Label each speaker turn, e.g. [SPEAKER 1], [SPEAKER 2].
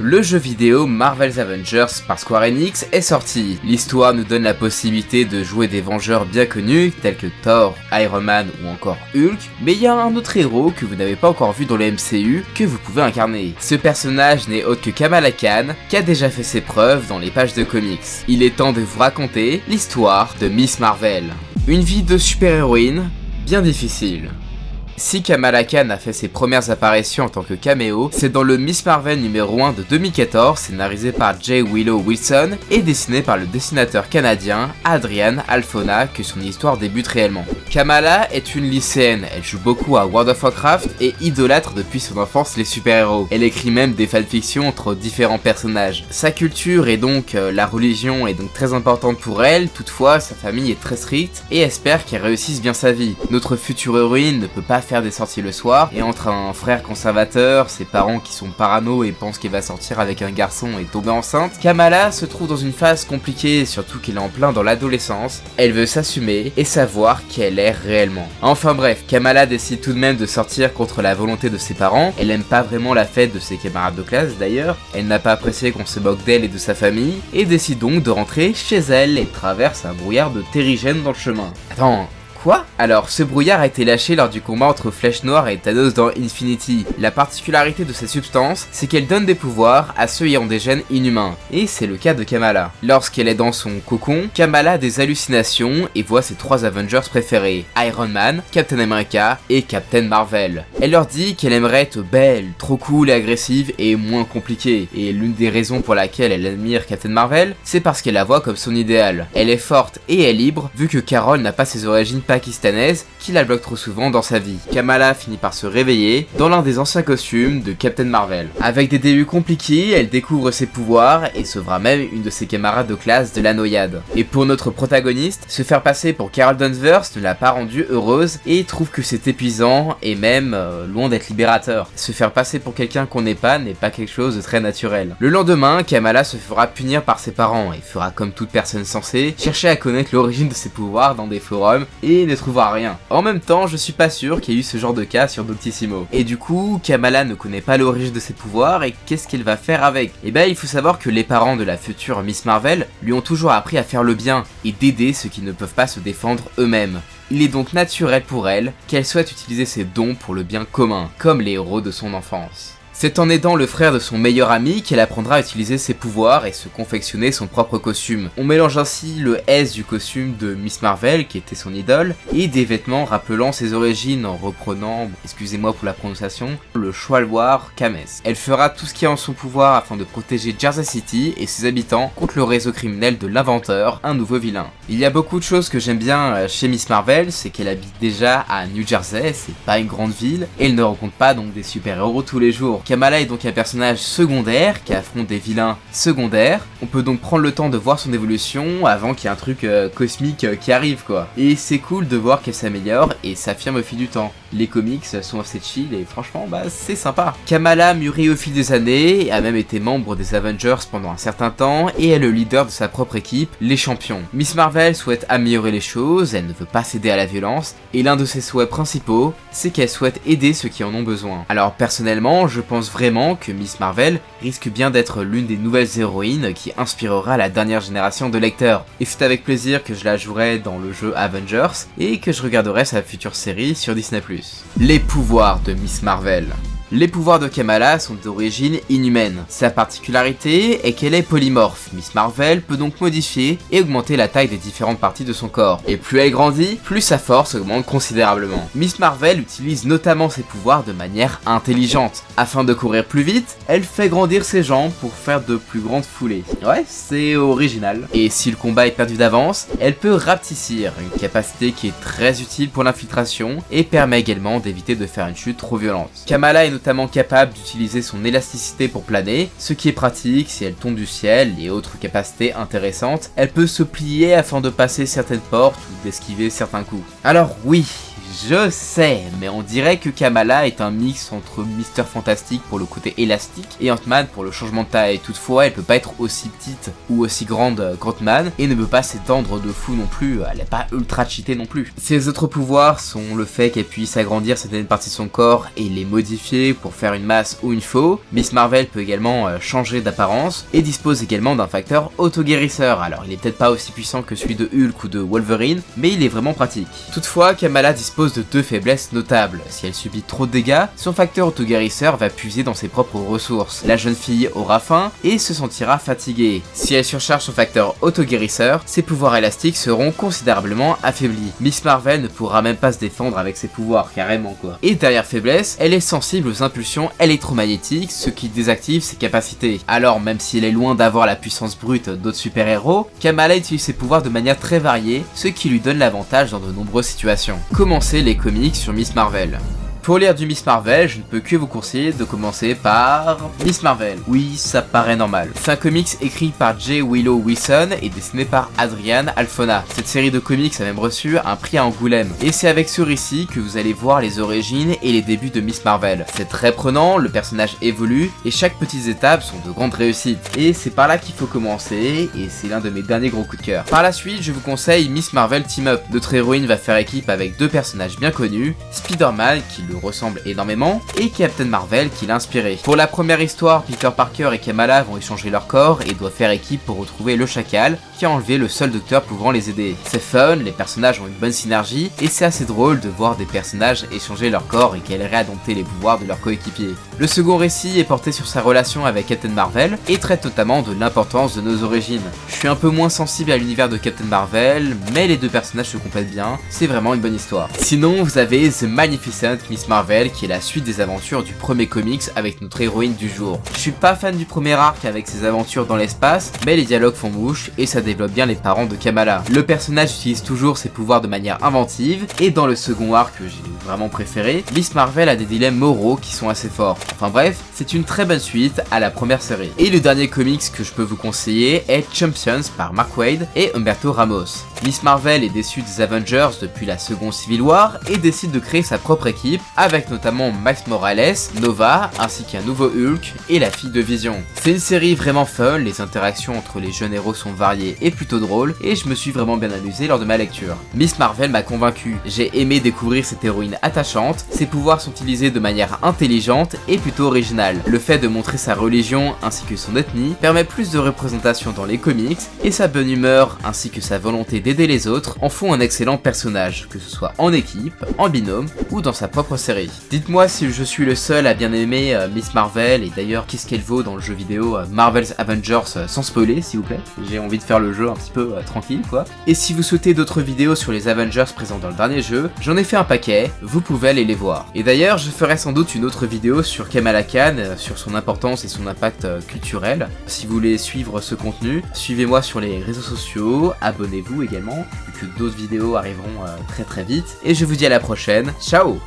[SPEAKER 1] Le jeu vidéo Marvel's Avengers par Square Enix est sorti. L'histoire nous donne la possibilité de jouer des Vengeurs bien connus tels que Thor, Iron Man ou encore Hulk, mais il y a un autre héros que vous n'avez pas encore vu dans le MCU que vous pouvez incarner. Ce personnage n'est autre que Kamala Khan, qui a déjà fait ses preuves dans les pages de comics. Il est temps de vous raconter l'histoire de Miss Marvel. Une vie de super-héroïne bien difficile. Si Kamala Khan a fait ses premières apparitions en tant que caméo, c'est dans le Miss Marvel numéro 1 de 2014, scénarisé par J. Willow Wilson et dessiné par le dessinateur canadien Adrian Alphona que son histoire débute réellement. Kamala est une lycéenne, elle joue beaucoup à World of Warcraft et idolâtre depuis son enfance les super-héros. Elle écrit même des fanfictions entre différents personnages. Sa culture et donc la religion est donc très importante pour elle, toutefois sa famille est très stricte et espère qu'elle réussisse bien sa vie. Notre future héroïne ne peut pas faire des sorties le soir, et entre un frère conservateur, ses parents qui sont parano et pensent qu'elle va sortir avec un garçon et tomber enceinte, Kamala se trouve dans une phase compliquée, surtout qu'elle est en plein dans l'adolescence. Elle veut s'assumer et savoir qui elle est réellement. Enfin bref, Kamala décide tout de même de sortir contre la volonté de ses parents. Elle aime pas vraiment la fête de ses camarades de classe d'ailleurs, elle n'a pas apprécié qu'on se moque d'elle et de sa famille, et décide donc de rentrer chez elle et traverse un brouillard de terrigène dans le chemin. Attends, quoi? Alors, ce brouillard a été lâché lors du combat entre Flèche Noire et Thanos dans Infinity. La particularité de cette substance, c'est qu'elle donne des pouvoirs à ceux ayant des gènes inhumains, et c'est le cas de Kamala. Lorsqu'elle est dans son cocon, Kamala a des hallucinations et voit ses 3 Avengers préférés, Iron Man, Captain America et Captain Marvel. Elle leur dit qu'elle aimerait être belle, trop cool et agressive et moins compliquée, et l'une des raisons pour laquelle elle admire Captain Marvel, c'est parce qu'elle la voit comme son idéal. Elle est forte et est libre, vu que Carol n'a pas ses origines pakistanaise qui la bloque trop souvent dans sa vie. Kamala finit par se réveiller dans l'un des anciens costumes de Captain Marvel. Avec des débuts compliqués, elle découvre ses pouvoirs et sauvera même une de ses camarades de classe de la noyade. Et pour notre protagoniste, se faire passer pour Carol Danvers ne l'a pas rendue heureuse et trouve que c'est épuisant et même loin d'être libérateur. Se faire passer pour quelqu'un qu'on n'est pas quelque chose de très naturel. Le lendemain, Kamala se fera punir par ses parents et fera comme toute personne sensée, chercher à connaître l'origine de ses pouvoirs dans des forums et ne trouvera rien. En même temps, je suis pas sûr qu'il y ait eu ce genre de cas sur Doctissimo. Et du coup, Kamala ne connaît pas l'origine de ses pouvoirs et qu'est-ce qu'elle va faire avec? Et ben, il faut savoir que les parents de la future Miss Marvel lui ont toujours appris à faire le bien et d'aider ceux qui ne peuvent pas se défendre eux-mêmes. Il est donc naturel pour elle qu'elle souhaite utiliser ses dons pour le bien commun, comme les héros de son enfance. C'est en aidant le frère de son meilleur ami qu'elle apprendra à utiliser ses pouvoirs et se confectionner son propre costume. On mélange ainsi le S du costume de Miss Marvel, qui était son idole, et des vêtements rappelant ses origines en reprenant, excusez-moi pour la prononciation, le Shalwar Kames. Elle fera tout ce qui est en son pouvoir afin de protéger Jersey City et ses habitants contre le réseau criminel de l'Inventeur, un nouveau vilain. Il y a beaucoup de choses que j'aime bien chez Miss Marvel, c'est qu'elle habite déjà à New Jersey, c'est pas une grande ville, et elle ne rencontre pas donc des super-héros tous les jours. Kamala est donc un personnage secondaire qui affronte des vilains secondaires. On peut donc prendre le temps de voir son évolution avant qu'il y ait un truc cosmique qui arrive quoi. Et c'est cool de voir qu'elle s'améliore et s'affirme au fil du temps. Les comics sont assez chill et franchement c'est sympa. Kamala mûrit au fil des années et a même été membre des Avengers pendant un certain temps et est le leader de sa propre équipe, les Champions. Miss Marvel souhaite améliorer les choses, elle ne veut pas céder à la violence et l'un de ses souhaits principaux, c'est qu'elle souhaite aider ceux qui en ont besoin. Alors personnellement, je pense vraiment que Miss Marvel risque bien d'être l'une des nouvelles héroïnes qui inspirera la dernière génération de lecteurs. Et c'est avec plaisir que je la jouerai dans le jeu Avengers et que je regarderai sa future série sur Disney+. Les pouvoirs de Miss Marvel. Les pouvoirs de Kamala sont d'origine inhumaine. Sa particularité est qu'elle est polymorphe. Miss Marvel peut donc modifier et augmenter la taille des différentes parties de son corps. Et plus elle grandit, plus sa force augmente considérablement. Miss Marvel utilise notamment ses pouvoirs de manière intelligente. Afin de courir plus vite, elle fait grandir ses jambes pour faire de plus grandes foulées. Ouais, c'est original. Et si le combat est perdu d'avance, elle peut rapetissir, une capacité qui est très utile pour l'infiltration et permet également d'éviter de faire une chute trop violente. Kamala est notamment capable d'utiliser son élasticité pour planer, ce qui est pratique si elle tombe du ciel et autres capacités intéressantes. Elle peut se plier afin de passer certaines portes ou d'esquiver certains coups. Alors oui, je sais, mais on dirait que Kamala est un mix entre Mister Fantastic pour le côté élastique et Ant-Man pour le changement de taille. Toutefois, elle peut pas être aussi petite ou aussi grande qu'Ant-Man et ne peut pas s'étendre de fou non plus, elle est pas ultra cheatée non plus. Ses autres pouvoirs sont le fait qu'elle puisse agrandir certaines parties de son corps et les modifier pour faire une masse ou une faux. Miss Marvel peut également changer d'apparence et dispose également d'un facteur auto-guérisseur. Alors il est peut-être pas aussi puissant que celui de Hulk ou de Wolverine, mais il est vraiment pratique. Toutefois, Kamala dispose de deux faiblesses notables. Si elle subit trop de dégâts, son facteur auto-guérisseur va puiser dans ses propres ressources. La jeune fille aura faim et se sentira fatiguée. Si elle surcharge son facteur auto-guérisseur, ses pouvoirs élastiques seront considérablement affaiblis. Miss Marvel ne pourra même pas se défendre avec ses pouvoirs, carrément quoi. Et dernière faiblesse, elle est sensible aux impulsions électromagnétiques, ce qui désactive ses capacités. Alors même si elle est loin d'avoir la puissance brute d'autres super-héros, Kamala utilise ses pouvoirs de manière très variée, ce qui lui donne l'avantage dans de nombreuses situations. Commencez les comics sur Miss Marvel. Pour lire du Miss Marvel, je ne peux que vous conseiller de commencer par Miss Marvel. Oui, ça paraît normal. C'est un comics écrit par J. Willow Wilson et dessiné par Adrian Alphona. Cette série de comics a même reçu un prix à Angoulême. Et c'est avec ce récit que vous allez voir les origines et les débuts de Miss Marvel. C'est très prenant, le personnage évolue et chaque petite étape sont de grandes réussites. Et c'est par là qu'il faut commencer et c'est l'un de mes derniers gros coups de cœur. Par la suite, je vous conseille Miss Marvel Team Up. Notre héroïne va faire équipe avec deux personnages bien connus, Spider-Man qui le ressemble énormément et Captain Marvel qui l'a inspiré. Pour la première histoire, Peter Parker et Kamala vont échanger leur corps et doivent faire équipe pour retrouver le chacal qui a enlevé le seul docteur pouvant les aider. C'est fun, les personnages ont une bonne synergie et c'est assez drôle de voir des personnages échanger leur corps et galérer à dompter les pouvoirs de leurs coéquipiers. Le second récit est porté sur sa relation avec Captain Marvel et traite notamment de l'importance de nos origines. Je suis un peu moins sensible à l'univers de Captain Marvel, mais les deux personnages se complètent bien, c'est vraiment une bonne histoire. Sinon, vous avez The Magnificent Miss Marvel qui est la suite des aventures du premier comics avec notre héroïne du jour. Je suis pas fan du premier arc avec ses aventures dans l'espace, mais les dialogues font mouche et ça développe bien les parents de Kamala. Le personnage utilise toujours ses pouvoirs de manière inventive et dans le second arc que j'ai vraiment préféré, Miss Marvel a des dilemmes moraux qui sont assez forts. Enfin bref, c'est une très bonne suite à la première série. Et le dernier comics que je peux vous conseiller est Champions par Mark Waid et Humberto Ramos. Miss Marvel est déçue des Avengers depuis la seconde Civil War et décide de créer sa propre équipe avec notamment Max Morales, Nova, ainsi qu'un nouveau Hulk et la fille de Vision. C'est une série vraiment fun, les interactions entre les jeunes héros sont variées et plutôt drôles et je me suis vraiment bien amusé lors de ma lecture. Miss Marvel m'a convaincu, j'ai aimé découvrir cette héroïne attachante, ses pouvoirs sont utilisés de manière intelligente et plutôt originale. Le fait de montrer sa religion ainsi que son ethnie permet plus de représentation dans les comics et sa bonne humeur ainsi que sa volonté d'aider les autres en font un excellent personnage, que ce soit en équipe, en binôme ou dans sa propre série. Dites-moi si je suis le seul à bien aimer Miss Marvel et d'ailleurs qu'est-ce qu'elle vaut dans le jeu vidéo Marvel's Avengers sans spoiler s'il vous plaît. J'ai envie de faire le jeu un petit peu tranquille quoi. Et si vous souhaitez d'autres vidéos sur les Avengers présents dans le dernier jeu, j'en ai fait un paquet, vous pouvez aller les voir. Et d'ailleurs je ferai sans doute une autre vidéo sur Kamala Khan, sur son importance et son impact culturel. Si vous voulez suivre ce contenu, suivez-moi sur les réseaux sociaux, abonnez-vous également, vu que d'autres vidéos arriveront très vite. Et je vous dis à la prochaine, ciao!